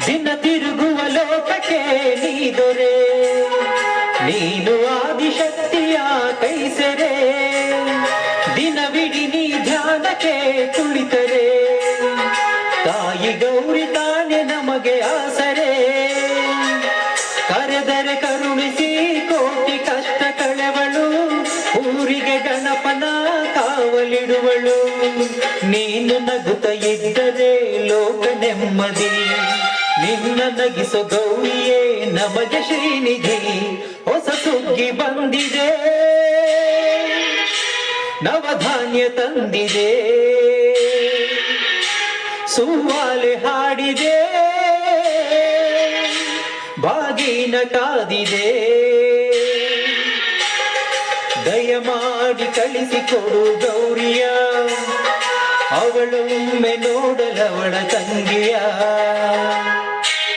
ದಿನ ತಿರುಗುವ ಲೋಕಕ್ಕೆ ನೀ ದೊರೆ, ನೀನು ಆದಿಶಕ್ತಿಯ ಕೈಸೆರೆ, ದಿನವಿಡಿ ನೀ ಧ್ಯಾನಕ್ಕೆ ಕುಳಿತರೆ, ತಾಯಿ ಗೌರಿ ತಾನೆ ನಮಗೆ ಆಸರೆ, ಕರೆದರೆ ಕರುಣಿಸಿ ಕೋಟಿ ಕಷ್ಟ ಕಳೆವಳು, ಊರಿಗೆ ಗಣಪನ ಕಾವಲಿಡುವಳು, ನೀನು ನಗುತ್ತ ಇದ್ದರೆ ಲೋಕ ನೆಮ್ಮದಿ, ನಿನ್ನ ನಗಿಸೋ ಗೌರಿಯೇ ನಮಗೆ ಶ್ರೀನಿಧಿ, ಹೊಸ ಸುಗ್ಗಿ ಬಂದಿದೆ ನವಧಾನ್ಯ ತಂದಿದೆ, ಸುವಾಲೆ ಹಾಡಿದೆ ಬಾಗಿನ ಕಾದಿದೆ, ದಯಮಾಡಿ ಕಳಿಸಿಕೊಡು ಗೌರಿಯ, ಅವಳೊಮ್ಮೆ ನೋಡಲವಳ ತಂಗಿಯ.